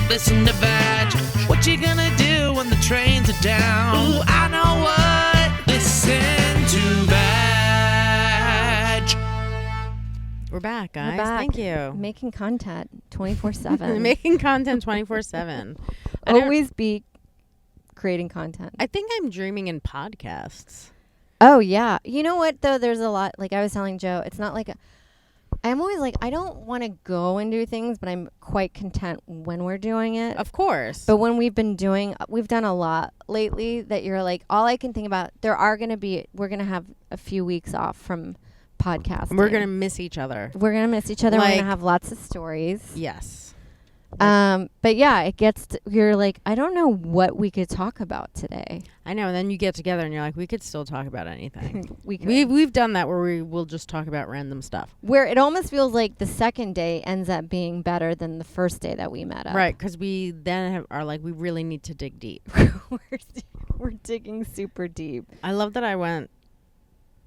listen to Vag. What you gonna do when the trains are down? Ooh, I know what. Listen to Vag. We're back, guys. We're back. Thank you. Making content 24/7. Making content 24/7. Always be creating content. I think I'm dreaming in podcasts. Oh, yeah. You know what, though? There's a lot. Like I was telling Joe, it's not like I'm always like, I don't want to go and do things, but I'm quite content when we're doing it. Of course. But when we've done a lot lately that you're like, all I can think about, we're going to have a few weeks off from podcasting. We're going to miss each other. We're going to miss each other. We're going to have lots of stories. Yes. But yeah, it gets you're like, I don't know what we could talk about today. I know. And then you get together and you're like, we could still talk about anything. We've done that where we will just talk about random stuff. Where it almost feels like the second day ends up being better than the first day that we met up. Right. Because we then are like, we really need to dig deep. We're digging super deep. I love that I went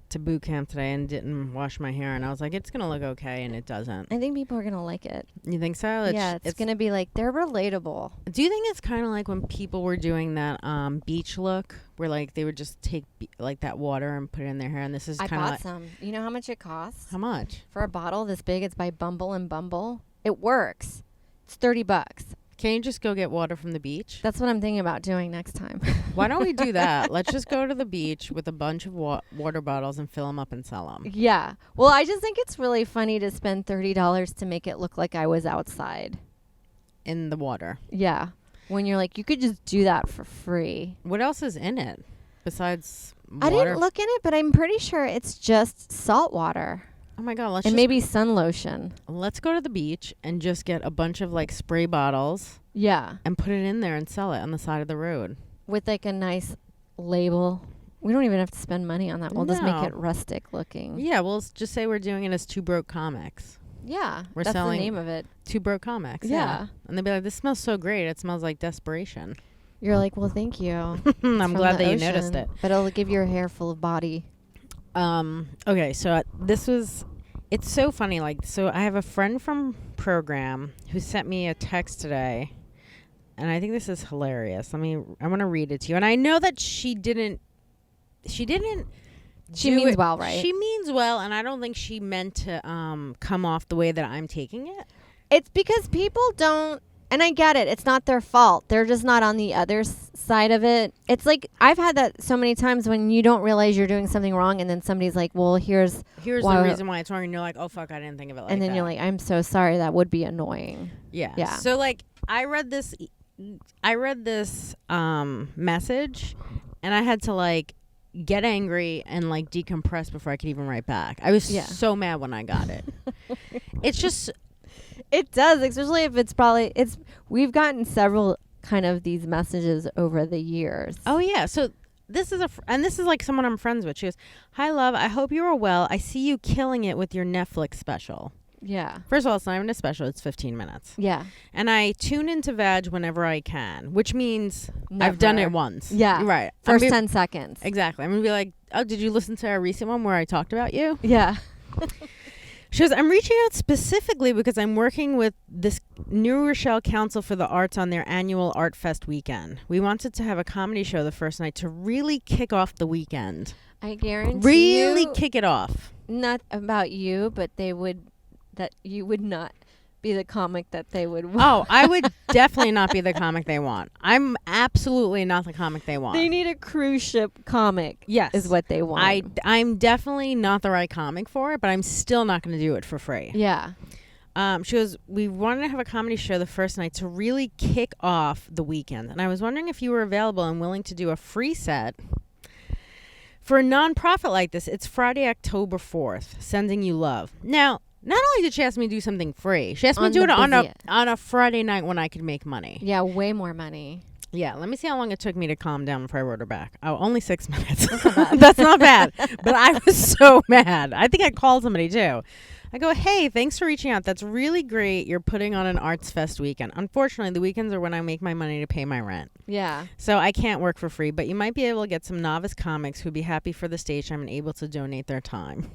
to boot camp today and didn't wash my hair, and I was like, it's gonna look okay, and it doesn't. I think people are gonna like it. You think so? It's gonna be like, they're relatable. Do you think it's kind of like when people were doing that beach look, where like they would just take like that water and put it in their hair, and this is kind of I bought some. You know how much it costs? How much? For a bottle this big, it's by Bumble and Bumble. It works. It's $30. Can you just go get water from the beach? That's what I'm thinking about doing next time. Why don't we do that? Let's just go to the beach with a bunch of water bottles and fill them up and sell them. Yeah. Well, I just think it's really funny to spend $30 to make it look like I was outside. In the water. Yeah. When you're like, you could just do that for free. What else is in it besides water? I didn't look in it, but I'm pretty sure it's just salt water. Oh my God, and maybe sun lotion. Let's go to the beach and just get a bunch of like spray bottles. Yeah. And put it in there and sell it on the side of the road. With like a nice label. We don't even have to spend money on that. We'll just make it rustic looking. Yeah, we'll just say we're doing it as Two Broke Comics. Yeah. We're that's selling the name of it. Two Broke Comics. Yeah. And they'd be like, this smells so great. It smells like desperation. You're like, well, thank you. I'm glad that you noticed it. But it'll give your hair full of body. Okay, so it's so funny. Like, so I have a friend from program who sent me a text today, and I think this is hilarious. I want to read it to you. And I know that she means well, right? She means well, and I don't think she meant to come off the way that I'm taking it. It's because people don't, and I get it. It's not their fault. They're just not on the other side of it. It's like, I've had that so many times when you don't realize you're doing something wrong, and then somebody's like, well, here's the reason why it's wrong, and you're like, oh, fuck, I didn't think of it like that. And then you're like, I'm so sorry. That would be annoying. Yeah. Yeah. So, like, I read this message, and I had to, like, get angry and, like, decompress before I could even write back. I was so mad when I got it. It's just... It does, especially if we've gotten several kind of these messages over the years. Oh yeah. So this is this is like someone I'm friends with. She goes, "Hi love, I hope you are well. I see you killing it with your Netflix special." Yeah. First of all, it's not even a special, it's 15 minutes. Yeah. And I tune into Vag whenever I can, which means never. I've done it once. Yeah. Right. First 10 seconds. Exactly. I'm gonna be like, oh, did you listen to our recent one where I talked about you? Yeah. She goes, I'm reaching out specifically because I'm working with this New Rochelle Council for the Arts on their annual Art Fest weekend. We wanted to have a comedy show the first night to really kick off the weekend. I guarantee really kick it off. Not about you, but you would not be the comic that they would want. Oh, I would definitely not be the comic they want. I'm absolutely not the comic they want. They need a cruise ship comic. Yes. Is what they want. I'm definitely not the right comic for it, but I'm still not going to do it for free. Yeah. She goes, we wanted to have a comedy show the first night to really kick off the weekend. And I was wondering if you were available and willing to do a free set for a nonprofit like this. It's Friday, October 4th. Sending you love. Now, not only did she ask me to do something free, she asked me to do it on a Friday night when I could make money. Yeah, way more money. Yeah, let me see how long it took me to calm down before I wrote her back. Oh, only 6 minutes. That's not bad. But I was so mad. I think I called somebody too. I go, hey, thanks for reaching out. That's really great. You're putting on an Arts Fest weekend. Unfortunately, the weekends are when I make my money to pay my rent. Yeah. So I can't work for free, but you might be able to get some novice comics who'd be happy for the stage time and able to donate their time.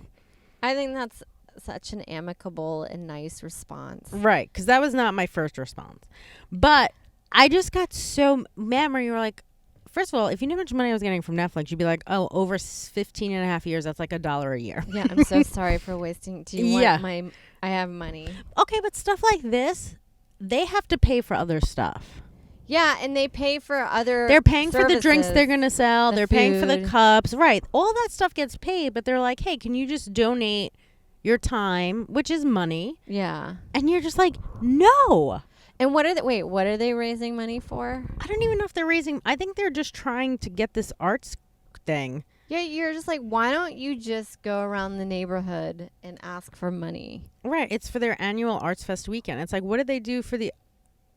I think that's such an amicable and nice response. Right, because that was not my first response. But I just got so mad when you were like, first of all, if you knew how much money I was getting from Netflix, you'd be like, oh, over 15 and a half years, that's like $1 a year. Yeah, I'm so sorry for wasting. Do you Yeah. want my? I have money. Okay, but stuff like this, they have to pay for other stuff. Yeah, and they pay for other. They're paying for the drinks services. they're going to sell. the They're paying for the food. cups. Right. All that stuff gets paid, but they're like, hey, can you just donate your time, which is money? Yeah. And you're just like, no. And what are they? Wait, what are they raising money for? I don't even know if they're raising. I think they're just trying to get this arts thing. Yeah, you're just like, why don't you just go around the neighborhood and ask for money? Right. It's for their annual Arts Fest weekend. It's like, what did they do for the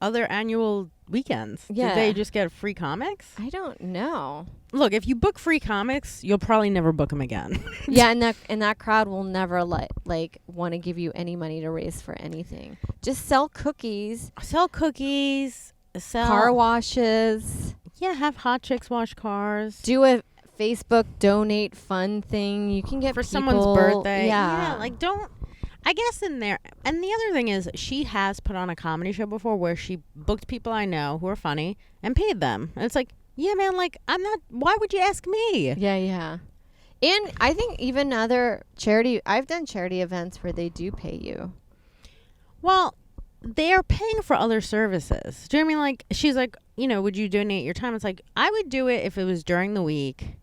other annual weekends? Yeah. Did they just get free comics? I don't know. Look, if you book free comics, you'll probably never book them again. Yeah, and that crowd will never like want to give you any money to raise for anything. Just sell cookies, Sell cookies. Sell car washes, Yeah, have hot chicks wash cars. do a Facebook donate fund thing. You can get For people, someone's birthday. Yeah, Like, don't. I guess in there. And the other thing is, she has put on a comedy show before where she booked people I know who are funny and paid them. And it's like, yeah, man, like, I'm not. Why would you ask me? yeah. And I think even other charity. I've done charity events where they do pay you. Well, they are paying for other services. Do you know what I mean? Like, she's like, would you donate your time? It's like, I would do it if it was during the week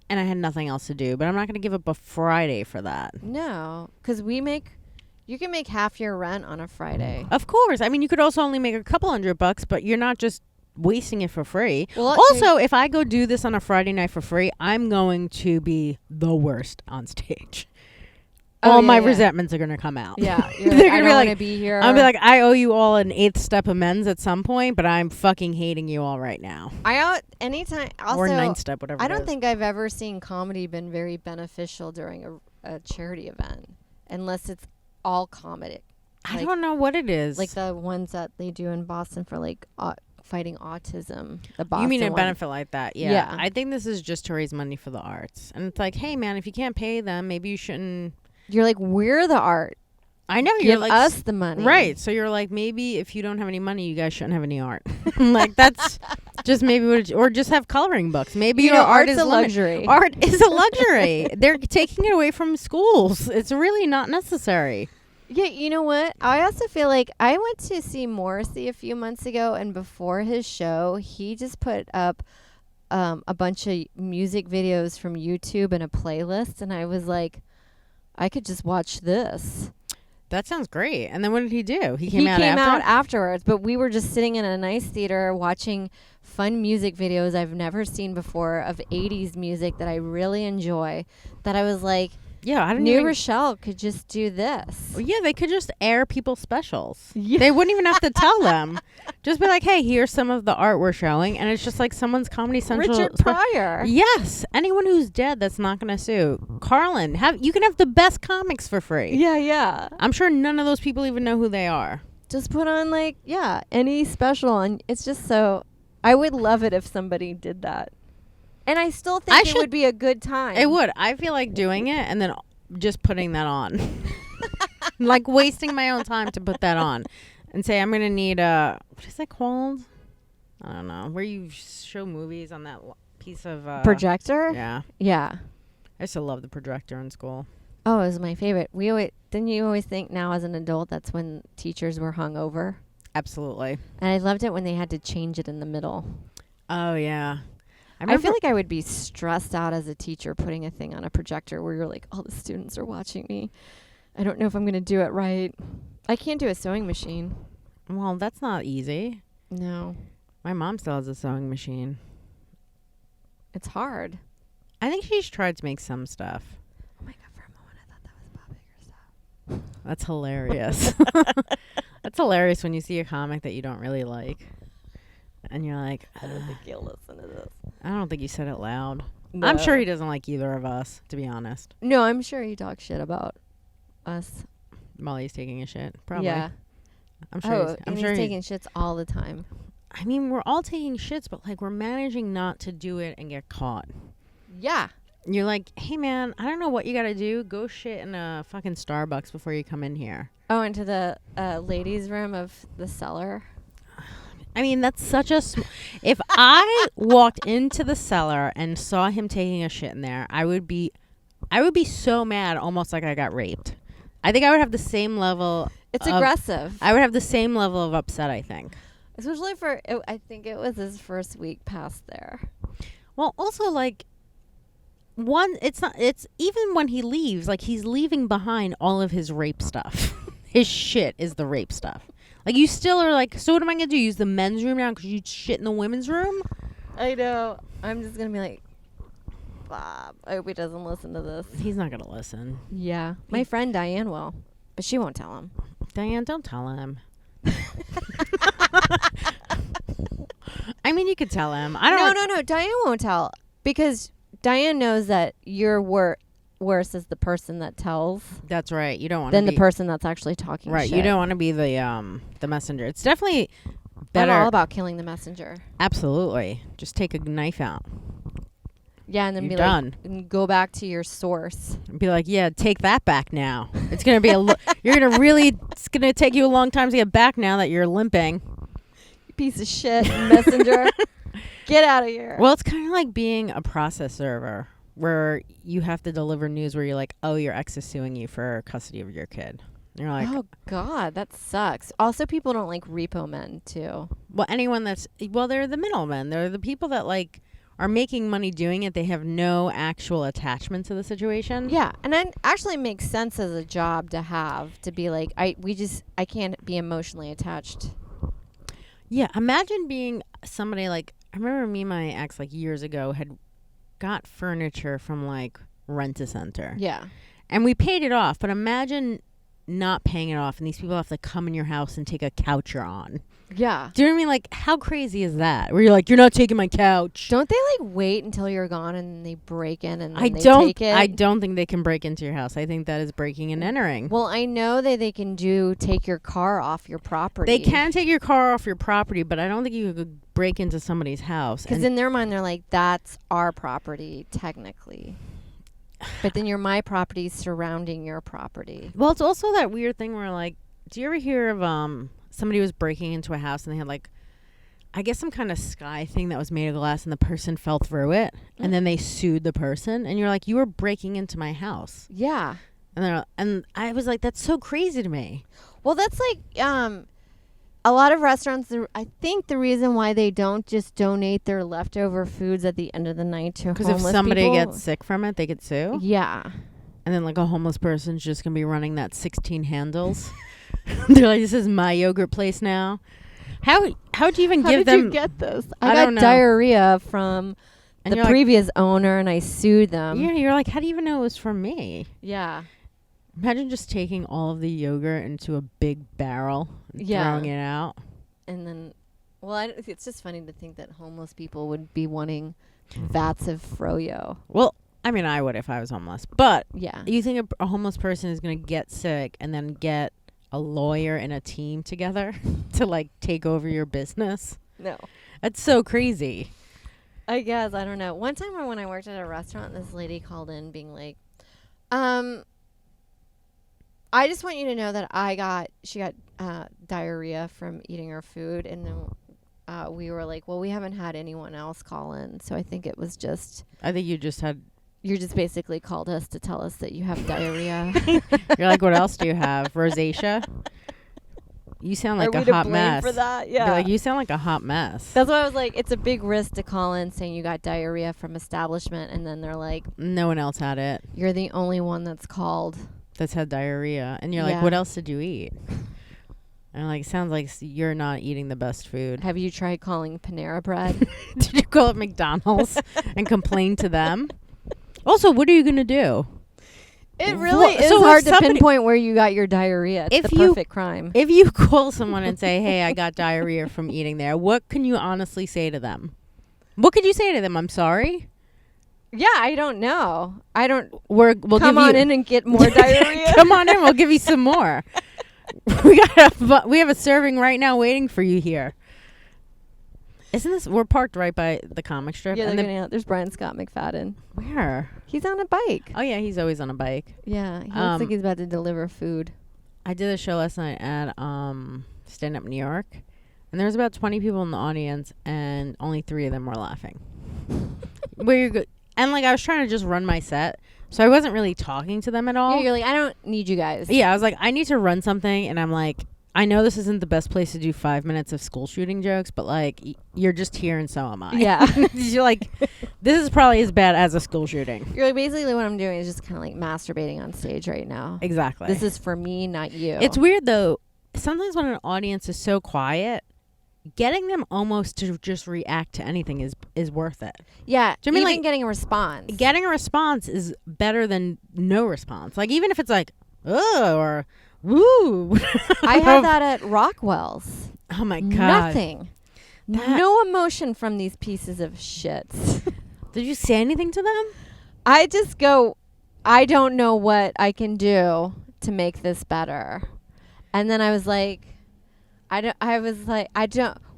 and I had nothing else to do, but I'm not going to give up a Friday for that. No, because you can make half your rent on a Friday. Of course. I mean, you could also only make a couple $100, but you're not just wasting it for free. Well, Also, if I go do this on a Friday night for free, I'm going to be the worst on stage. All my resentments are going to come out. Yeah, They're like, gonna I be don't like, want to be here. I'll be like, I owe you all an 8th step amends at some point, but I'm fucking hating you all right now. Anytime. Also, or 9th step, whatever. I it don't is. think I've ever seen comedy been very beneficial during a charity event, unless it's all comedy. I like- don't know what it is. Like the ones that they do in Boston for like fighting autism. The Boston you mean a one. benefit like that? Yeah. Yeah. I think this is just to raise money for the arts, and it's like, hey, man, if you can't pay them, maybe you shouldn't. You're like, we're the art. I know you're Give like us the money. right. So you're like, maybe if you don't have any money, you guys shouldn't have any art. Like, that's just maybe what or just have coloring books. Maybe You your know, art art's is a limit- luxury. Art is a luxury. They're taking it away from schools. It's really not necessary. Yeah, you know what? I also feel like I went to see Morrissey a few months ago, and before his show, he just put up a bunch of music videos from YouTube and a playlist, and I was like, I could just watch this. That sounds great. And then what did he do? He He came out afterwards, but we were just sitting in a nice theater watching fun music videos I've never seen before of 80s music that I really enjoy, that I was like, Yeah, I didn't New even. Rochelle could just do this. Well, yeah, they could just air people's specials. Yeah. They wouldn't even have to tell them. Just be like, hey, here's some of the art we're showing. And it's just like someone's Comedy Central. Richard Pryor. Yes. Anyone who's dead that's not going to sue. Carlin, you can have the best comics for free. Yeah. I'm sure none of those people even know who they are. Just put on any special, and it's just so. I would love it if somebody did that, and I still think it would be a good time. It would. I feel like doing it and then just putting that on. Like wasting my own time to put that on. And say, I'm going to need what is that called? I don't know. Where you show movies on that piece of... Projector. Yeah. I used to love the projector in school. Oh, it was my favorite. Didn't you always think now as an adult that's when teachers were hungover? Absolutely. And I loved it when they had to change it in the middle. Oh, yeah. I feel like I would be stressed out as a teacher putting a thing on a projector where you're like, all the students are watching me. I don't know if I'm going to do it right. I can't do a sewing machine. Well, that's not easy. No. My mom still has a sewing machine. It's hard. I think she's tried to make some stuff. Oh my God, for a moment I thought that was Bob Iger's stuff. That's hilarious. That's hilarious when you see a comic that you don't really like. And you're like, I don't think he'll listen to this. I don't think you said it loud. No. I'm sure he doesn't like either of us, to be honest. No, I'm sure he talks shit about us. Molly's taking a shit, probably. Yeah. I'm sure. He's taking shits all the time. I mean, we're all taking shits, but like we're managing not to do it and get caught. Yeah. You're like, hey man, I don't know what you got to do. Go shit in a fucking Starbucks before you come in here. Oh, into the ladies' room of the cellar. I mean, that's such a. If I walked into the cellar and saw him taking a shit in there, I would be so mad, almost like I got raped. I think I would have the same level. It's aggressive. I would have the same level of upset, I think. Especially I think it was his first week past there. Well, also, like, it's even when he leaves, like, he's leaving behind all of his rape stuff. His shit is the rape stuff. Like, you still are like, so what am I going to do? Use the men's room now because you shit in the women's room? I know. I'm just going to be like, Bob, I hope he doesn't listen to this. He's not going to listen. Yeah. My friend Diane will, but she won't tell him. Diane, don't tell him. I mean, you could tell him. I don't. No. Diane won't tell because Diane knows that you're worse as the person that tells. That's right. You don't want to be the person that's actually talking. Right. Shit. You don't want to be the messenger. It's definitely better. I'm all about killing the messenger. Absolutely. Just take a knife out. Yeah, and then You're be done. like, and go back to your source. Be like, yeah, take that back now. It's gonna be it's gonna take you a long time to get back now that you're limping. You piece of shit, messenger. Get out of here. Well, it's kind of like being a process server where you have to deliver news where you're like, oh, your ex is suing you for custody of your kid. And you're like, oh God, that sucks. Also, people don't like repo men too. Well, they're the middlemen. They're the people that like are making money doing it. They have no actual attachment to the situation. Yeah, and that actually makes sense as a job to have, to be like, I can't be emotionally attached. Yeah, imagine being somebody like, I remember me and my ex like years ago had got furniture from like Rent-A-Center. Yeah. And we paid it off, but imagine not paying it off and these people have to come in your house and take a couch you're on. Yeah. Do you know what I mean? Like, how crazy is that? Where you're like, you're not taking my couch. Don't they like wait until you're gone and they break in and then they take it? I don't think they can break into your house. I think that is breaking and entering. Well, I know that they can take your car off your property. They can take your car off your property, but I don't think you could break into somebody's house. Because in their mind, they're like, that's our property, technically. But then my property surrounding your property. Well, it's also that weird thing where, like, do you ever hear of somebody was breaking into a house and they had, like, I guess some kind of sky thing that was made of glass and the person fell through it and then they sued the person and you're like, you were breaking into my house. Yeah. And I was like, that's so crazy to me. Well, that's like a lot of restaurants, I think the reason why they don't just donate their leftover foods at the end of the night to homeless people. Because if somebody gets sick from it, they could sue? Yeah. And then, like, a homeless person's just going to be running that 16 handles. They're like, this is my yogurt place now. How do you even give them... How did you get this? I don't got know. Diarrhea from the previous owner, and I sued them. Yeah, you're like, how do you even know it was from me? Yeah. Imagine just taking all of the yogurt into a big barrel and throwing it out. And then, it's just funny to think that homeless people would be wanting vats of froyo. Well, I mean, I would if I was homeless. But yeah, you think a homeless person is going to get sick and then get a lawyer and a team together to, like, take over your business? No. That's so crazy. I guess. I don't know. One time when I worked at a restaurant, this lady called in being like, I just want you to know that she got diarrhea from eating her food. And then we were like, well, we haven't had anyone else call in. So I think it was just... I think you just basically called us to tell us that you have diarrhea. You're like, what else do you have? Rosacea? You sound like a hot mess. For that? Yeah. You're like, you sound like a hot mess. That's why I was like, it's a big risk to call in saying you got diarrhea from establishment. And then they're like... No one else had it. You're the only one that's called... That's had diarrhea. And you're like, what else did you eat? And I'm like, sounds like you're not eating the best food. Have you tried calling Panera Bread? Did you call up McDonald's and complain to them? Also, what are you going to do? It really is hard to pinpoint where you got your diarrhea. It's the perfect crime. If you call someone and say, hey, I got diarrhea from eating there, what can you honestly say to them? What could you say to them? I'm sorry? Yeah, I don't know. We'll come on in and get more diarrhea. Come on in. We'll give you some more. We have a serving right now waiting for you here. Isn't this? We're parked right by the comic strip. Yeah, there's Brian Scott McFadden. Where? He's on a bike. Oh yeah, he's always on a bike. Yeah, he looks like he's about to deliver food. I did a show last night at Stand Up New York. and there was about 20 people in the audience, and only 3 of them were laughing. Where you're good, and like I was trying to just run my set, so I wasn't really talking to them at all. Yeah, you're like, I don't need you guys. Yeah, I was like, I need to run something, and I'm like, I know this isn't the best place to do 5 minutes of school shooting jokes, but like you're just here, and so am I. Yeah. You're like, this is probably as bad as a school shooting. You're like, basically what I'm doing is just kind of like masturbating on stage right now. Exactly. This is for me, not you. It's weird though. Sometimes when an audience is so quiet, getting them almost to just react to anything is worth it. Yeah. Do you mean even like getting a response? Getting a response is better than no response. Like even if it's like, oh, or woo. I had that at Rockwell's. Oh my God. Nothing. That- No emotion from these pieces of shit. Did you say anything to them? I just go, I don't know what I can do to make this better. And then I was like,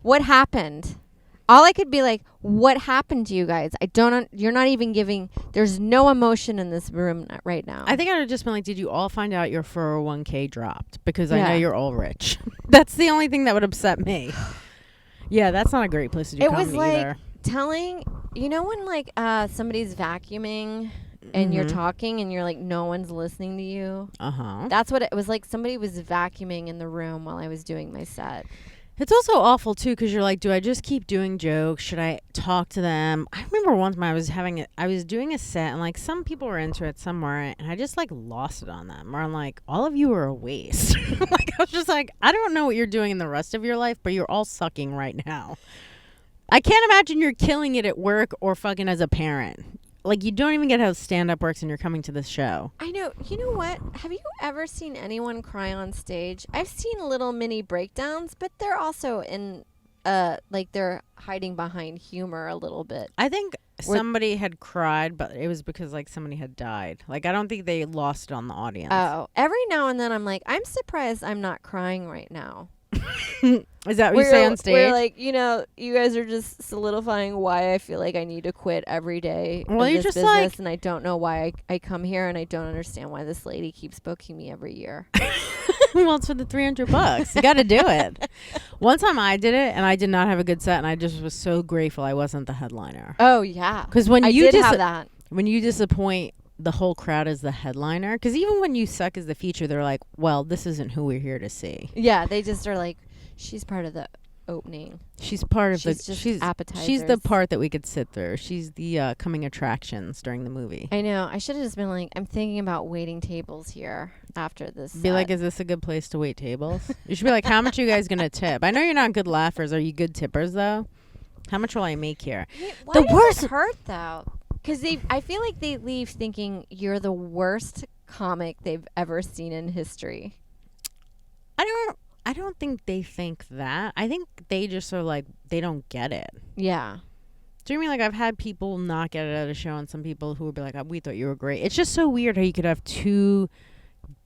what happened? All I could be like, what happened to you guys? You're not even giving, there's no emotion in this room right now. I think I would have just been like, did you all find out your 401k dropped? Because I Yeah. know you're all rich. That's the only thing that would upset me. Yeah, that's not a great place to do It comedy was like either. telling, you know when like somebody's vacuuming and you're Mhm. talking and you're like, no one's listening to you? Uh-huh. That's what it was like. Somebody was vacuuming in the room while I was doing my set. It's also awful too because you're like, do I just keep doing jokes? Should I talk to them? I remember once when I was doing a set and like some people were into it, some weren't, and I just like lost it on them. Or I'm like, all of you are a waste. Like I was just like, I don't know what you're doing in the rest of your life, but you're all sucking right now. I can't imagine you're killing it at work or fucking as a parent. Like you don't even get how stand-up works and you're coming to this show. I know. You know what? Have you ever seen anyone cry on stage? I've seen little mini breakdowns, but they're also in, like they're hiding behind humor a little bit. I think somebody had cried, but it was because like somebody had died. Like I don't think they lost it on the audience. Oh, every now and then I'm like, I'm surprised I'm not crying right now. Is that what you say on stage? We're like, you know, you guys are just solidifying why I feel like I need to quit every day Well, of you're this just business, like- and I don't know why I come here, and I don't understand why this lady keeps booking me every year. Well, it's for the $300. You got to do it. One time I did it, and I did not have a good set, and I just was so grateful I wasn't the headliner. Oh yeah, Because when I you did have that. when you disappoint the whole crowd as the headliner, because even when you suck as the feature, they're like, well, this isn't who we're here to see. Yeah, they just are like, she's part of the opening. She's part of She's the just she's the appetizers. part that we could sit through. She's the coming attractions during the movie. I know. I should have just been like, I'm thinking about waiting tables here after this. Be like, set. is this a good place to wait tables? You should be like, how much are you guys gonna tip? I know you're not good laughers. Are you good tippers though? How much will I make here? Why the does worst- it hurt though? Because I feel like they leave thinking you're the worst comic they've ever seen in history. I don't think they think that. I think they just are like, they don't get it. Yeah. Do you mean like I've had people not get it at a show, and some people who would be like, we thought you were great. It's just so weird how you could have two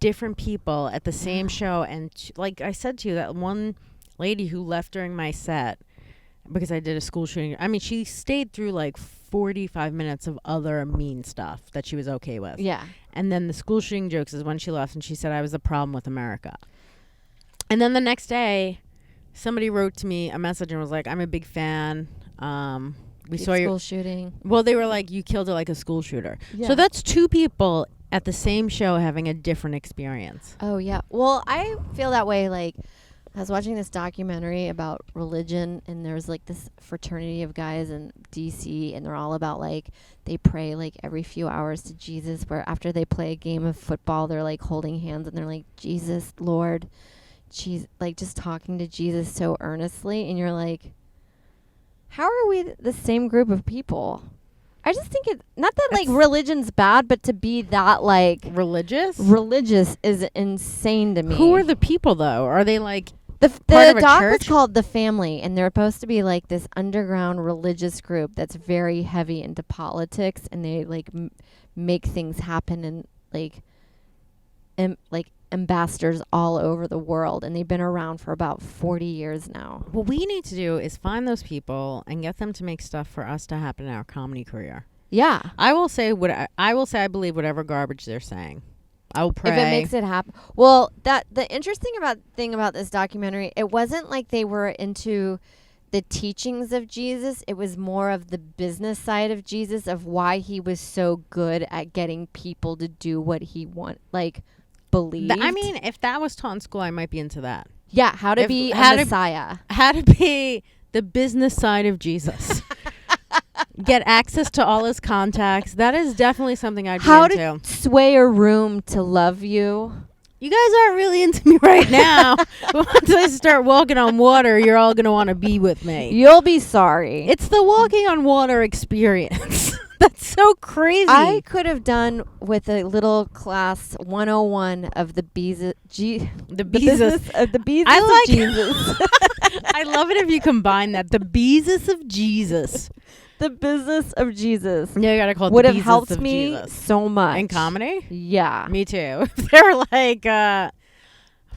different people at the same show. And like I said to you, that one lady who left during my set because I did a school shooting. I mean, she stayed through like 45 minutes of other mean stuff that she was okay with. Yeah. And then the school shooting jokes is when she left, and she said I was the problem with America. And then the next day, somebody wrote to me a message and was like, I'm a big fan. We saw your school shooting. Well, they were like, you killed it like a school shooter. Yeah. So that's two people at the same show having a different experience. Oh yeah. Well, I feel that way. Like, I was watching this documentary about religion, and there's like this fraternity of guys in DC, and they're all about like, they pray like every few hours to Jesus, where after they play a game of football, they're like holding hands and they're like, Jesus, Lord, Jesus, like just talking to Jesus so earnestly. And you're like, how are we the same group of people? I just think it, not that like religion's bad, but to be that like Religious? religious is insane to me. Who are the people, though? Are they like... The part of a doc was church? called The Family, and they're supposed to be like this underground religious group that's very heavy into politics, and they like make things happen, and like ambassadors all over the world, and they've been around for about 40 years now. What we need to do is find those people and get them to make stuff for us to happen in our comedy career. Yeah. I will say I believe whatever garbage they're saying. I'll pray. If it makes it happen. Well, the interesting thing about this documentary, it wasn't like they were into the teachings of Jesus. It was more of the business side of Jesus, of why he was so good at getting people to do what he believed. I mean, if that was taught in school, I might be into that. Yeah, how to be a Messiah. How to be the business side of Jesus. Get access to all his contacts. That is definitely something I'd be into. How to sway a room to love you. You guys aren't really into me right now. Once I start walking on water, you're all going to want to be with me. You'll be sorry. It's the walking on water experience. That's so crazy. I could have done with a little class 101 of the business of Jesus. I love it if you combine that. The Besus of Jesus. The business of Jesus. Yeah, you gotta call it would the have Besus helped of me Jesus. so much. In comedy? Yeah. Me too. If they were like,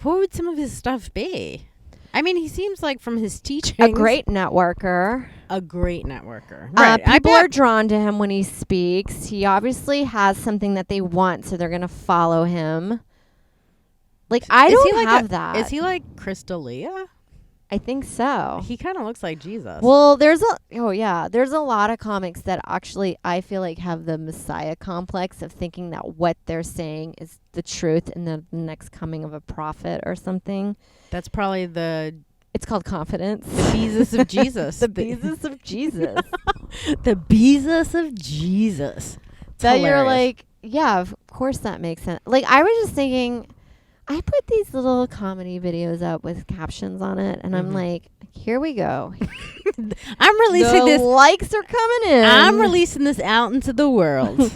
what would some of his stuff be? I mean, he seems like from his teachings. A great networker. Right. People are drawn to him when he speaks. He obviously has something that they want, so they're going to follow him. I don't have that. Is he like Chris D'Elia? I think so. He kind of looks like Jesus. Well, there's a lot of comics that actually I feel like have the Messiah complex of thinking that what they're saying is the truth and the next coming of a prophet or something. That's probably It's called confidence. The Besus of Jesus. The Besus of Jesus. The Besus of Jesus. It's that hilarious. You're like, yeah, of course that makes sense. I was just thinking, I put these little comedy videos up with captions on it, and I'm like, here we go. I'm releasing this. Likes are coming in. I'm releasing this out into the world.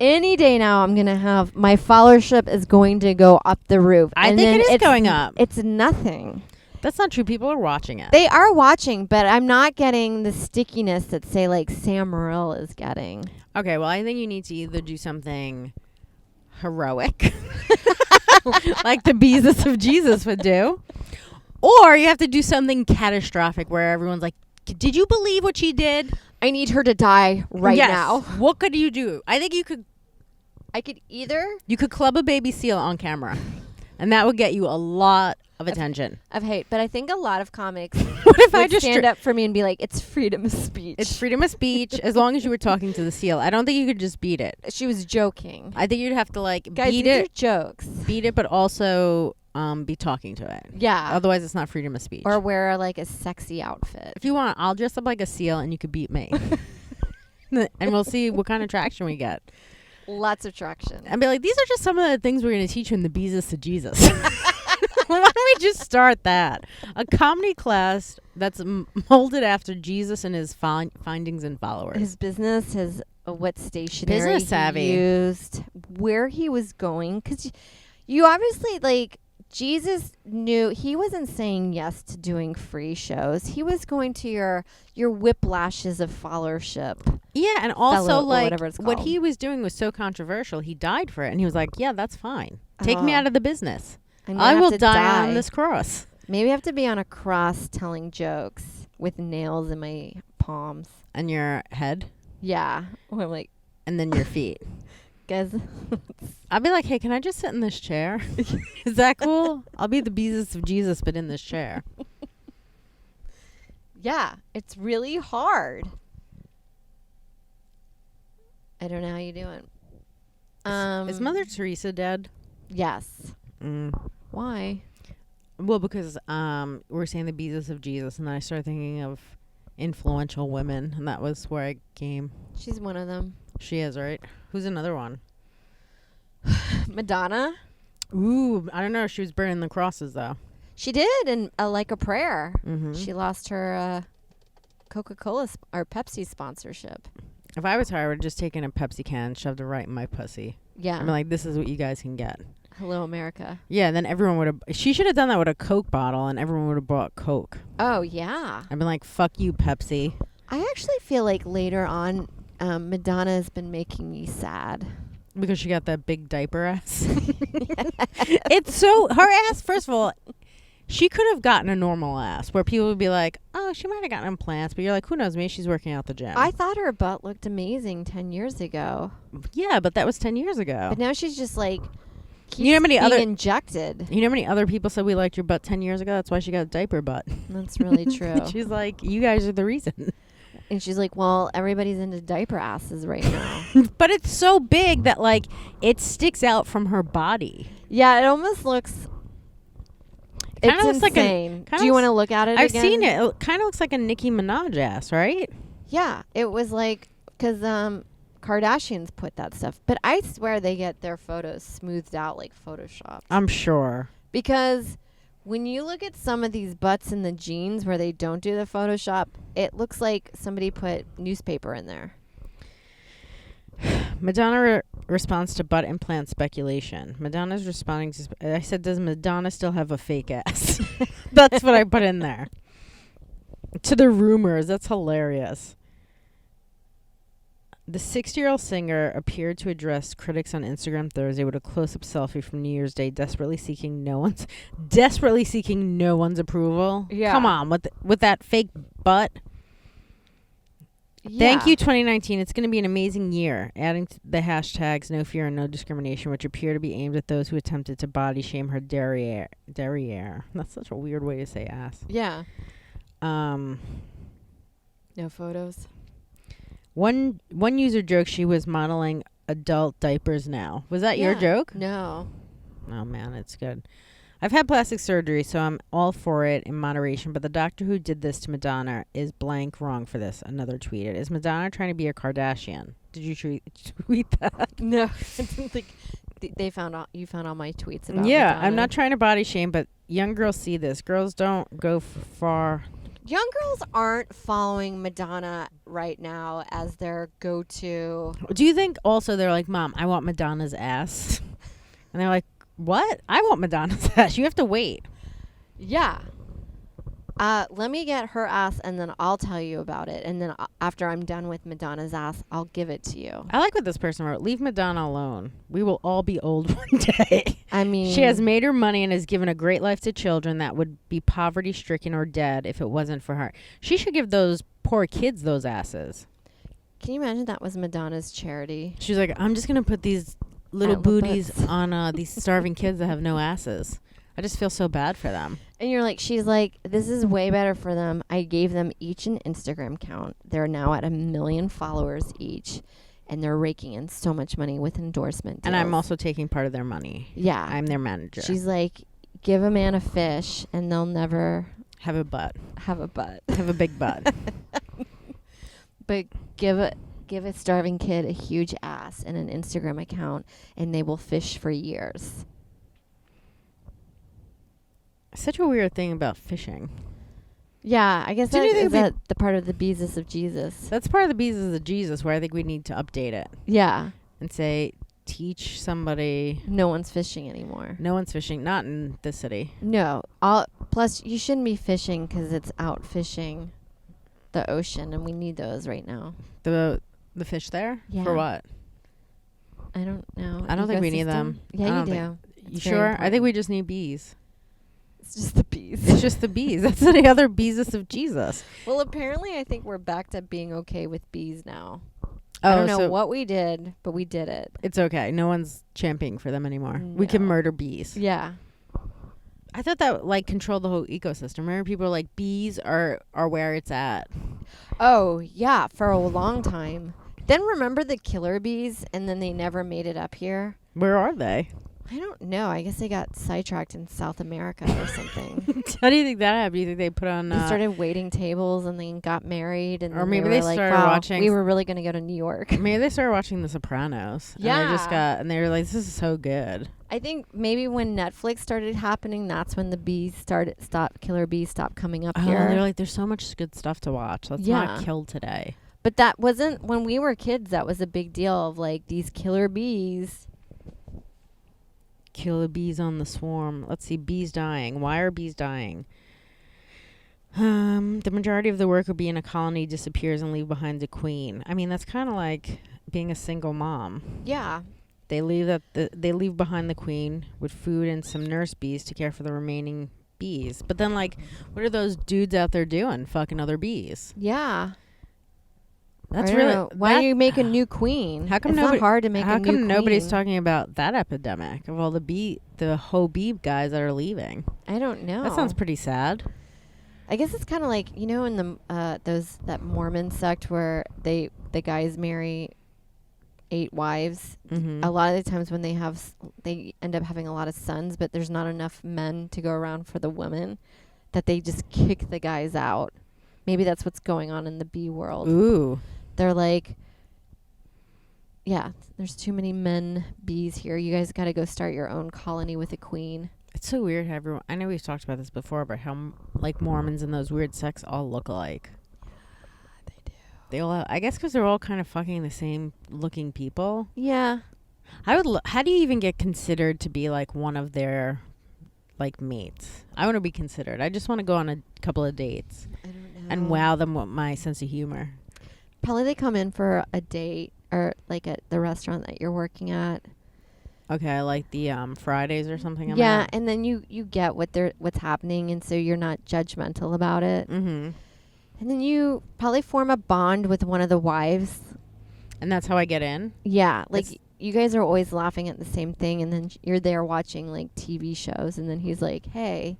Any day now, I'm going to have my followership is going to go up the roof. I think it is going up. It's nothing. That's not true. People are watching it. They are watching, but I'm not getting the stickiness that, say, Sam Morril is getting. Okay, well, I think you need to either do something heroic, like the Besus of Jesus would do, or you have to do something catastrophic where everyone's like, did you believe what she did? I need her to die right now. What could you do? I think I could either... You could club a baby seal on camera, and that would get you a lot of attention. Of hate. But I think a lot of comics what if I would just stand up for me and be like, it's freedom of speech. It's freedom of speech as long as you were talking to the seal. I don't think you could just beat it. She was joking. I think you'd have to Guys, beat these it. are jokes. Beat it, but also be talking to it. Yeah. Otherwise, it's not freedom of speech. Or wear a sexy outfit. If you want, I'll dress up like a seal and you could beat me. And we'll see what kind of traction we get. Lots of traction. And be like, these are just some of the things we're going to teach you in the Besus of Jesus. Why don't we just start that? A comedy class that's molded after Jesus and his findings and followers. His business, his what stationery Business savvy. he used, where he was going. Because you obviously, Jesus knew he wasn't saying yes to doing free shows. He was going to your whiplashes of followership. Yeah, and also whatever it's what called. he was doing was so controversial. He died for it, and he was like, "Yeah, that's fine. Take me out of the business. I will die on this cross." Maybe I have to be on a cross telling jokes with nails in my palms. And your head, Yeah, I'm like, and then your feet. guys. I'll be like, "Hey, can I just sit in this chair? Is that cool? I'll be the Besus of Jesus, but in this chair." Yeah, it's really hard. I don't know how you doing. Is Mother Teresa dead? Yes. Why? Well, because we're saying the Besus of Jesus, and then I started thinking of influential women, and that was where I came. She's one of them. She is, right? Who's another one? Madonna. Ooh, I don't know. She was burning the crosses, though. She did, and like a prayer. Mm-hmm. She lost her Coca-Cola or Pepsi sponsorship. If I was her, I would have just taken a Pepsi can, shoved it right in my pussy. Yeah. I'm like, this is what you guys can get. Hello, America. Yeah, then everyone would have... She should have done that with a Coke bottle, and everyone would have bought Coke. Oh, yeah. I've been like, fuck you, Pepsi. I actually feel like later on, Madonna has been making me sad. Because she got that big diaper ass. It's so... Her ass, first of all... She could have gotten a normal ass where people would be like, oh, she might have gotten implants. But you're like, who knows? Maybe she's working out the gym. I thought her butt looked amazing 10 years ago. Yeah, but that was 10 years ago. But now she's just like keeps You know how many being other- injected. You know how many other people said we liked your butt 10 years ago? That's why she got a diaper butt. That's really true. She's like, you guys are the reason. And she's like, well, everybody's into diaper asses right now. But it's so big that, like, it sticks out from her body. Yeah, it almost looks... Kinda It's looks like a- insane. kinda Do you looks- want to look at it I've again? seen it. It kind of looks like a Nicki Minaj ass, right? Yeah, it was like... Because Kardashians put that stuff. But I swear they get their photos smoothed out like Photoshop. I'm sure. Because when you look at some of these butts in the jeans where they don't do the Photoshop, it looks like somebody put newspaper in there. Madonna responds to butt implant speculation. Madonna's responding to... I said, does Madonna still have a fake ass? That's what I put in there. To the rumors. That's hilarious. The 60-year-old singer appeared to address critics on Instagram Thursday with a close-up selfie from New Year's Day, desperately seeking no one's approval. Yeah. Come on, with that fake butt. Thank you, 2019. It's going to be an amazing year. Adding to the hashtags "No Fear" and "No Discrimination," which appear to be aimed at those who attempted to body shame her derriere. That's such a weird way to say ass. Yeah. Um. No photos. One user joked she was modeling adult diapers now. Was that your Yeah. joke? No. Oh, man, it's good. I've had plastic surgery, so I'm all for it in moderation, but the doctor who did this to Madonna is blank wrong for this. Another tweeted. Is Madonna trying to be a Kardashian? Did you tweet that? No. I didn't think you found all my tweets about Yeah, Madonna. I'm not trying to body shame, but young girls see this. Girls don't go far. Young girls aren't following Madonna right now as their go-to. Do you think also they're like, Mom, I want Madonna's ass? And they're like, what? I want Madonna's ass. You have to wait. Yeah. Let me get her ass and then I'll tell you about it. And then after I'm done with Madonna's ass, I'll give it to you. I like what this person wrote. Leave Madonna alone. We will all be old one day. I mean... She has made her money and has given a great life to children that would be poverty-stricken or dead if it wasn't for her. She should give those poor kids those asses. Can you imagine that was Madonna's charity? She's like, I'm just going to put these little Outlet booties butts. on these starving kids that have no asses. I just feel so bad for them. And you're like, she's like, this is way better for them. I gave them each an Instagram account. They're now at 1 million followers each. And they're raking in so much money with endorsement deals. And I'm also taking part of their money. Yeah. I'm their manager. She's like, give a man a fish and they'll never have a butt. have a butt. Have a big butt. But give a starving kid a huge ass and an Instagram account and they will fish for years. Such a weird thing about fishing. Yeah, I guess Didn't you think is that the part of the Besus of Jesus. That's part of the Besus of Jesus where I think we need to update it Yeah. and say, teach somebody. No one's fishing anymore. No one's fishing. Not in this city. No. Plus, you shouldn't be fishing because it's out fishing the ocean, and we need those right now. The fish there? Yeah. For what? I don't know. I don't think we need Ecosystem? them. I Yeah, you don't do. think- You It's very sure? I think important. we just need bees. It's just the bees. It's just the bees. That's the other Besus of Jesus. Well, apparently, I think we're back to being okay with bees now. I don't know so what we did, but we did it. it's okay. No one's championing for them anymore. We can No. murder bees. Yeah. I thought that like controlled the whole ecosystem. Remember, people were like, bees are where it's at. Oh, yeah, for a long time. Then remember the killer bees, and then they never made it up here? Where are they? I don't know. I guess they got sidetracked in South America or something. How do you think that happened? Do you think they put on? They started waiting tables and then got married. And Or then maybe they they were like, started wow, watching we were really going to go to New York. maybe they started watching The Sopranos. Yeah. And they just and they were like, this is so good. I think maybe when Netflix started happening, that's when the killer bees stopped coming up here. They're like, there's so much good stuff to watch. Let's Yeah. not kill today. But that wasn't, when we were kids, that was a big deal of like these killer bees. Killer bees on the swarm. Let's see, bees dying. Why are bees dying? The majority of the worker bee in a colony disappears and leave behind the queen. I mean, that's kind of like being a single mom. Yeah. They leave behind the queen with food and some nurse bees to care for the remaining bees. But then, like, what are those dudes out there doing? Fucking other bees. Yeah. That's I don't really know. Why do you make a new queen? How come it's nobody, not hard to make a how new come queen. nobody's talking about that epidemic of all the Habib guys that are leaving? I don't know. That sounds pretty sad. I guess it's kind of like, you know, in the that Mormon sect where the guys marry 8 wives. Mm-hmm. A lot of the times when they end up having a lot of sons, but there's not enough men to go around for the women, that they just kick the guys out. Maybe that's what's going on in the bee world. Ooh. They're like, yeah, there's too many men bees here. You guys got to go start your own colony with a queen. It's so weird how everyone... I know we've talked about this before, but how like Mormons and those weird sects all look alike. They do. They all... I guess because they're all kind of fucking the same looking people. Yeah. I would... how do you even get considered to be like one of their like mates? I want to be considered. I just want to go on a couple of dates. I don't know. And wow them with my sense of humor. Probably they come in for a date or like at the restaurant that you're working at. Okay, like the Fridays or something. Yeah, and then you get what's happening, and so you're not judgmental about it. Mm-hmm. And then you probably form a bond with one of the wives. And that's how I get in? Yeah, like you guys are always laughing at the same thing, and then you're there watching like TV shows, and then he's like, "Hey,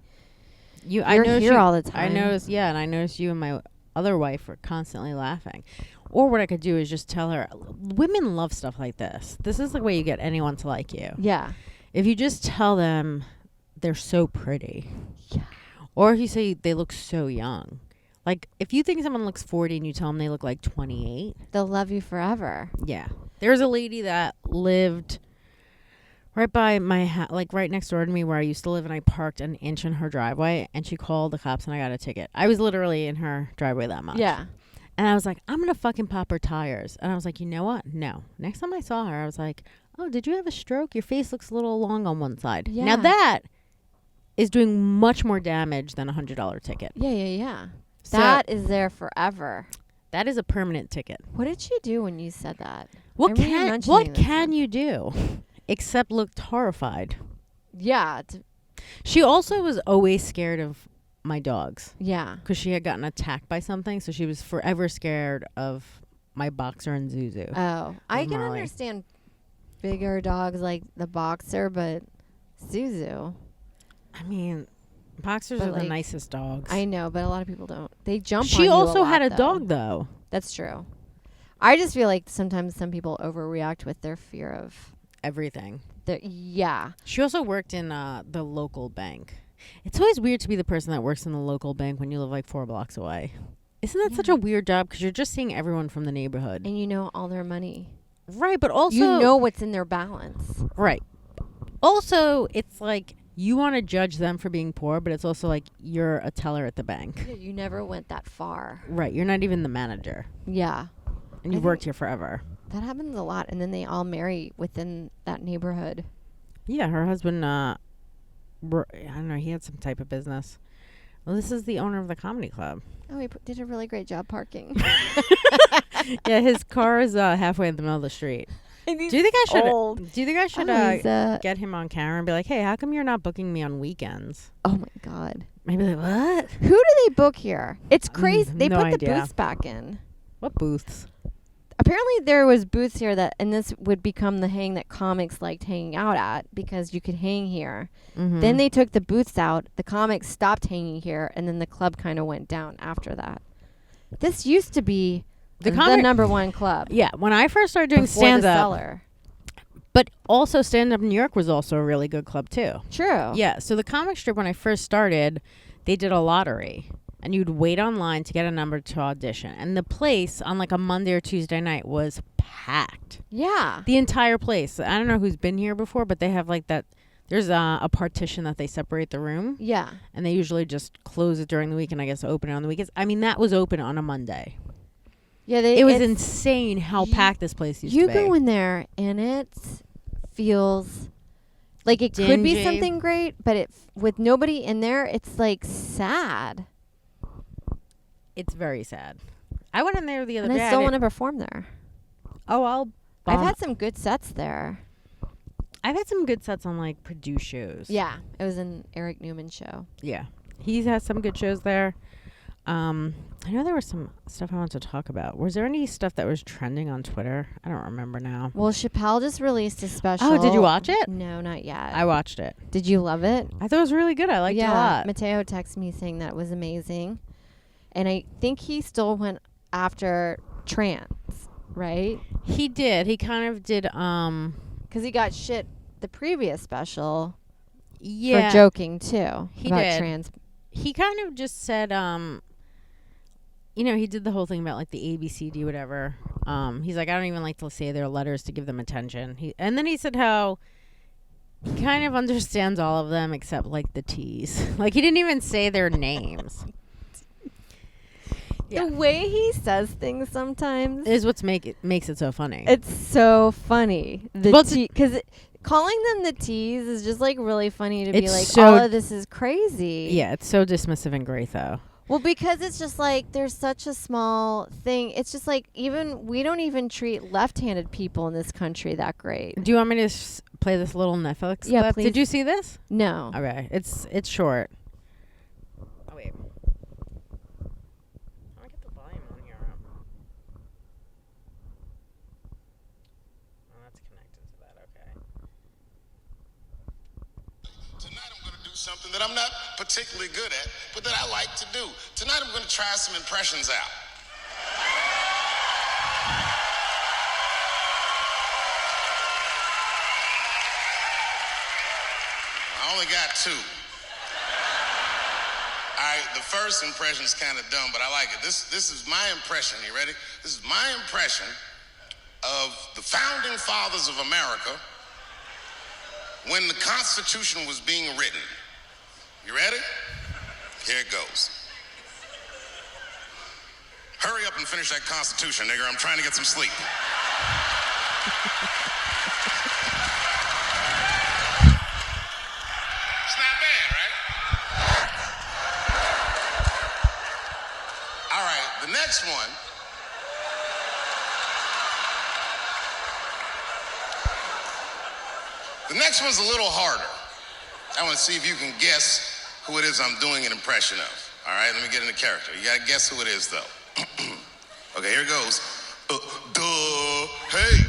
you're here all the time." I noticed, yeah, and I noticed you and my other wife were constantly laughing. Or what I could do is just tell her, women love stuff like this. This is the way you get anyone to like you. Yeah. If you just tell them they're so pretty. Yeah. Or if you say they look so young. Like, if you think someone looks 40 and you tell them they look like 28. They'll love you forever. Yeah. There's a lady that lived right by my like right next door to me where I used to live, and I parked an inch in her driveway, and she called the cops and I got a ticket. I was literally in her driveway that much. Yeah. And I was like, I'm going to fucking pop her tires. And I was like, you know what? No. Next time I saw her, I was like, oh, did you have a stroke? Your face looks a little long on one side. Yeah. Now that is doing much more damage than $100 ticket. Yeah. So That is there forever. that is a permanent ticket. What did she do when you said that? What can you do except look horrified? Yeah. She also was always scared of my dogs Yeah. because she had gotten attacked by something, so she was forever scared of my boxer and Zuzu. Oh, I can Molly. understand bigger dogs like the boxer, but Zuzu. I mean, boxers But are the like, nicest dogs. I know, but a lot of people don't. They jump on She you also a lot, had a though. dog, though. That's true. I just feel like sometimes some people overreact with their fear of Everything. yeah. She also worked in the local bank. It's always weird to be the person that works in the local bank when you live like 4 blocks away. Isn't that such a weird job? Because you're just seeing everyone from the neighborhood. And you know all their money. Right, but also... You know what's in their balance. Right. Also, it's like you want to judge them for being poor, but it's also like you're a teller at the bank. Yeah, you never went that far. Right, you're not even the manager. Yeah. And you've worked here forever. That happens a lot. And then they all marry within that neighborhood. Yeah, her husband, I don't know, he had some type of business. Well, this is the owner of the comedy club. Oh, he did a really great job parking. Yeah, his car is halfway in the middle of the street. Do you think I should? old. Do you think I should he's, get him on camera and be like, "Hey, how come you're not booking me on weekends?" Oh my God. Maybe like, what? Who do they book here? It's crazy. They no put the idea. booths back in. What booths? Apparently there was booths here and this would become the hang that comics liked hanging out at because you could hang here. Mm-hmm. Then they took the booths out. The comics stopped hanging here, and then the club kind of went down after that. This used to be the number one club. Yeah, when I first started doing stand up, Cellar. but also stand up in New York was also a really good club too. True. Yeah, so the comic strip when I first started, they did a lottery. And you'd wait online to get a number to audition. And the place on like a Monday or Tuesday night was packed. Yeah. The entire place. I don't know who's been here before, but they have like that. There's a partition that they separate the room. Yeah. And they usually just close it during the week and I guess open it on the weekends. I mean, that was open on a Monday. Yeah. It was insane how packed this place used to be. You go in there and it feels like it could be Dingy. something great, but with nobody in there, it's like sad. It's very sad. I went in there the other And day. I still want to perform there. I've I've had some good sets there. some good sets on like produced shows. Yeah. It was an Eric Newman show. Yeah. He's had some good shows there. I know there was some stuff I wanted to talk about. Was there any stuff that was trending on Twitter? I don't remember now. Well, Chappelle just released a special. Oh, did you watch it? No, not yet. I watched it. Did you love it? I thought it was really good. I liked it a lot. Mateo texted me saying that it was amazing. And I think he still went after trans, right? He did. He kind of did. Because he got shit the previous special Yeah. for joking too. He about did. trans. He kind of just said, he did the whole thing about like the ABCD, whatever. He's like, I don't even like to say their letters to give them attention. And then he said how he kind of understands all of them except like the T's. Like he didn't even say their names. Yeah. The way he says things sometimes Is what's makes it so funny. it's so funny. Well, Because calling them the T's is just like really funny to be It's like, so- all of this is crazy. Yeah, it's so dismissive and great though. Well, because it's just like there's such a small thing. It's just like we don't even treat left-handed people in this country that great. Do you want me to play this little Netflix Yeah, clip? please. Did you see this? No. Okay, it's short. Oh wait. I'll get the volume on here. Oh, that's connected to that. Okay. Tonight I'm going to do something that I'm not particularly good at, but that I like to do. Tonight I'm going to try some impressions out. I only got two. All right, the first impression is kind of dumb, but I like it. This is my impression. You ready? This is my impression of the founding fathers of America when the Constitution was being written. You ready? Here it goes. Hurry up and finish that Constitution, nigger. I'm trying to get some sleep. It's not bad, right? All right, the next one. The next one's a little harder. I want to see if you can guess who it is I'm doing an impression of. All right, let me get into character. You got to guess who it is, though. Okay, here it goes. Hey,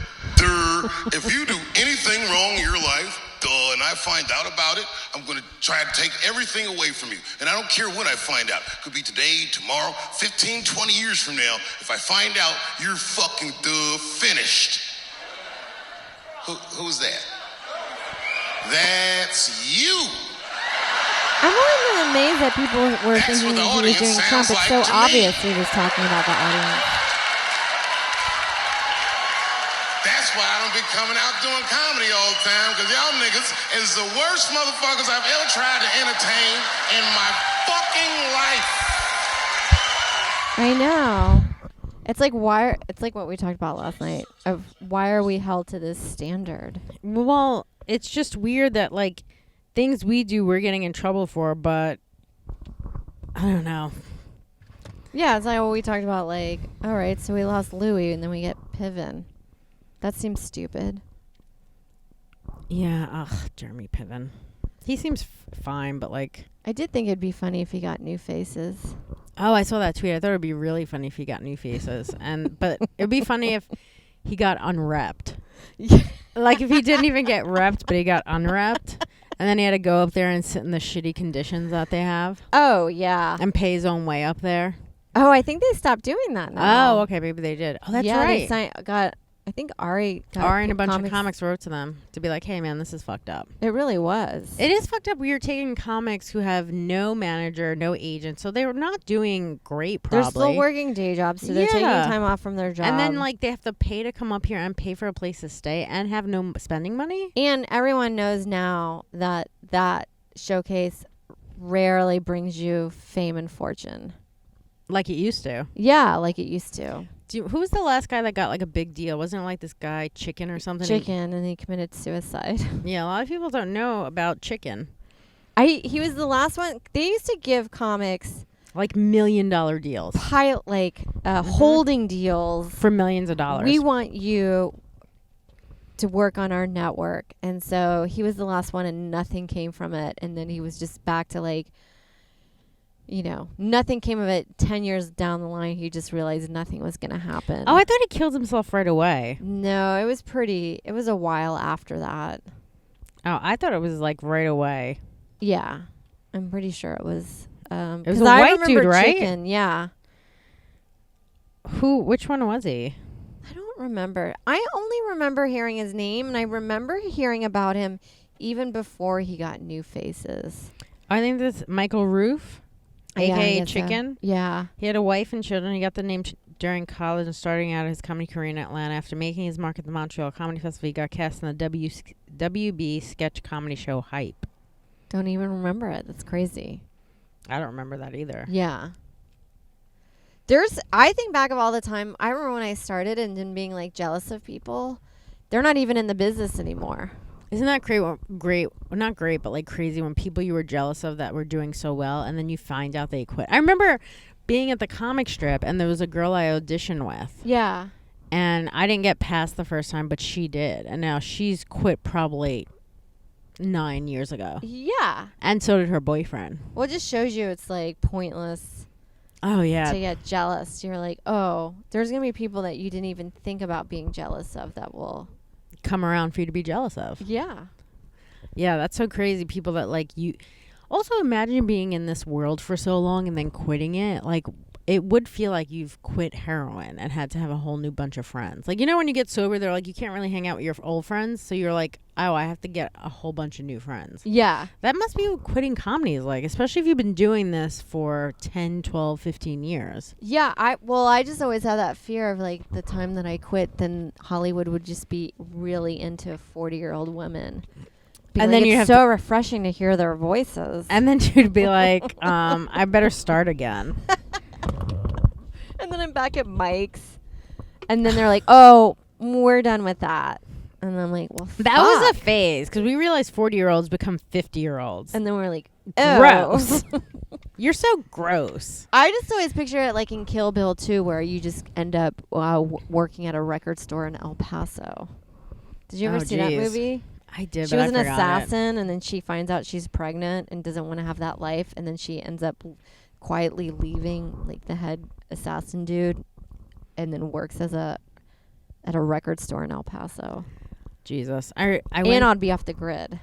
if you do anything wrong in your life, and I find out about it, I'm going to try to take everything away from you. And I don't care when I find out. Could be today, tomorrow, 15, 20 years from now. If I find out, you're fucking finished. Who's that? That's you. I'm always amazed that people were That's thinking what the he was audience doing Trump. sounds It's like so to me. obvious he was talking about the audience. That's why I don't be coming out doing comedy all the time, because y'all niggas is the worst motherfuckers I've ever tried to entertain in my fucking life. I know. It's like it's like what we talked about last night of why are we held to this standard? Well, it's just weird that like things we do we're getting in trouble for, but I don't know. Yeah, it's like what we talked about. Like, all right, so we lost Louis, and then we get Piven. That seems stupid. Yeah, Jeremy Piven. He seems fine, but like, I did think it'd be funny if he got new faces. oh, I saw that tweet. I thought it'd be really funny if he got new faces, but it'd be funny if he got unwrapped. Like if he didn't even get repped, but he got unwrapped, and then he had to go up there and sit in the shitty conditions that they have Oh yeah. and pay his own way up there. Oh, I think they stopped doing that now. Oh, okay, maybe they did. Oh, that's yeah, right. They I think Ari got Ari and a bunch of comics wrote to them to be like, hey, man, this is fucked up. It really was. It is fucked up. We are taking comics who have no manager, no agent, so they're not doing great, probably. They're still working day jobs, so they're taking Yeah. time off from their job. And then, like, they have to pay to come up here and pay for a place to stay and have no spending money? And everyone knows now that that showcase rarely brings you fame and fortune. Like it used to. Yeah, like it used to. Who was the last guy that got, like, a big deal? Wasn't it, like, this guy, Chicken or something? Chicken, and he committed suicide. Yeah, a lot of people don't know about Chicken. He was the last one. They used to give comics Like, $1 million deals. holding deals. For millions of dollars. We want you to work on our network. And so he was the last one and nothing came from it. And then he was just back to like you know, nothing came of it. 10 years down the line, he just realized nothing was going to happen. Oh, I thought he killed himself right away. No, it was a while after that. Oh, I thought it was like right away. Yeah. I'm pretty sure it was. It was a white dude, right? Chicken, yeah. Which one was he? I don't remember. I only remember hearing his name, and I remember hearing about him even before he got New Faces. I think this Michael Roof, aka Chicken. Yeah. He had a wife and children. He got the name during college and starting out his comedy career in Atlanta. After making his mark at the Montreal Comedy Festival, he got cast in the WB sketch comedy show Hype. Don't even remember it. That's crazy. I don't remember that either. Yeah. I think back of all the time, I remember when I started and then being like jealous of people. They're not even in the business anymore. Isn't that great? Not great, but like crazy when people you were jealous of that were doing so well and then you find out they quit. I remember being at the comic strip and there was a girl I auditioned with. Yeah. And I didn't get past the first time, but she did. And now she's quit probably 9 years ago. Yeah. And so did her boyfriend. Well, it just shows you it's like pointless. Oh, yeah. To get jealous. You're like, oh, there's going to be people that you didn't even think about being jealous of that will come around for you to be jealous of. Yeah. Yeah, that's so crazy. People that like you. Also, imagine being in this world for so long and then quitting it. Like, it would feel like you've quit heroin and had to have a whole new bunch of friends. Like, you know, when you get sober, they're like, you can't really hang out with your old friends. So you're like, oh, I have to get a whole bunch of new friends. Yeah. That must be what quitting comedy is like, especially if you've been doing this for 10, 12, 15 years. Yeah. I just always had that fear of like the time that I quit, then Hollywood would just be really into 40-year-old women. And then it's so refreshing to hear their voices. And then you'd be like, I better start again. And then I'm back at Mike's. And then they're like, oh, we're done with that. And I'm like, well, that was a phase because we realized 40-year-olds become 50-year-olds. And then we're like, gross. You're so gross. I just always picture it like in Kill Bill 2 where you just end up working at a record store in El Paso. Did you ever see that movie? I did, she but was an assassin, and then she finds out she's pregnant and doesn't want to have that life, and then she ends up quietly leaving like the head assassin dude, and then works at a record store in El Paso. Jesus, and I'd be off the grid.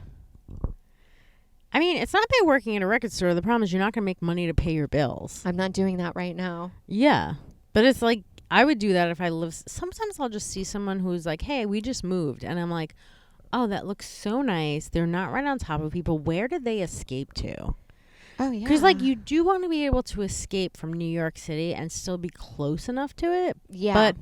I mean, it's not bad working at a record store. The problem is you're not going to make money to pay your bills. I'm not doing that right now. Yeah, but it's like I would do that if I live. Sometimes I'll just see someone who's like, "Hey, we just moved," and I'm like, oh, that looks so nice. They're not right on top of people. Where did they escape to? Oh, yeah. Because, like, you do want to be able to escape from New York City and still be close enough to it. Yeah. But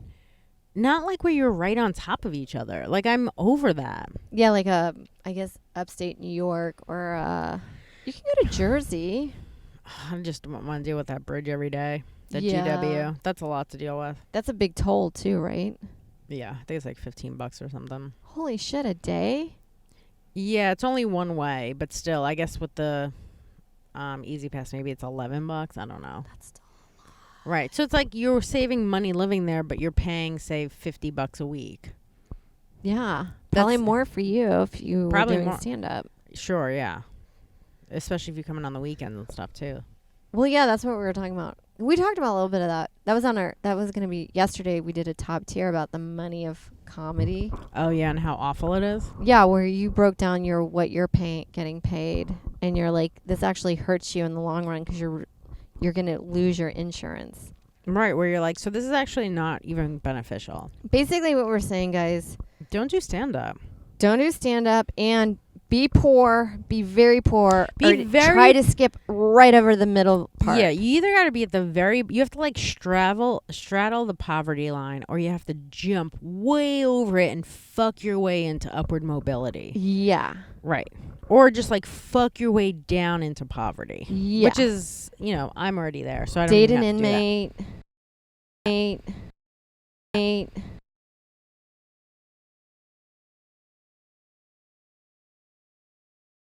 not like where you're right on top of each other. Like, I'm over that. Yeah, like, I guess, upstate New York or you can go to Jersey. I just don't want to deal with that bridge every day. That yeah. GW. That's a lot to deal with. That's a big toll, too, right? Yeah, I think it's like $15 or something. Holy shit, a day? Yeah, it's only one way, but still, I guess with the Easy Pass, maybe it's $11. I don't know. That's still a lot. Right, so it's like you're saving money living there, but you're paying, say, $50 a week. Yeah, probably more for you if you were doing stand-up. Sure, yeah, especially if you're coming on the weekends and stuff too. Well, yeah, that's what we were talking about. We talked about a little bit of that. That was going to be yesterday. We did a top tier about the money of comedy. Oh yeah, and how awful it is. Yeah, where you broke down what you're getting paid, and you're like, this actually hurts you in the long run because you're going to lose your insurance. Right, where you're like, so this is actually not even beneficial. Basically, what we're saying, guys, don't do stand up. Don't do stand up and be poor, be very poor, try to skip right over the middle part. Yeah, you either got to be at you have to like straddle the poverty line, or you have to jump way over it and fuck your way into upward mobility. Yeah. Right. Or just like fuck your way down into poverty. Yeah. Which is, I'm already there, so I don't date even an have to do that. inmate.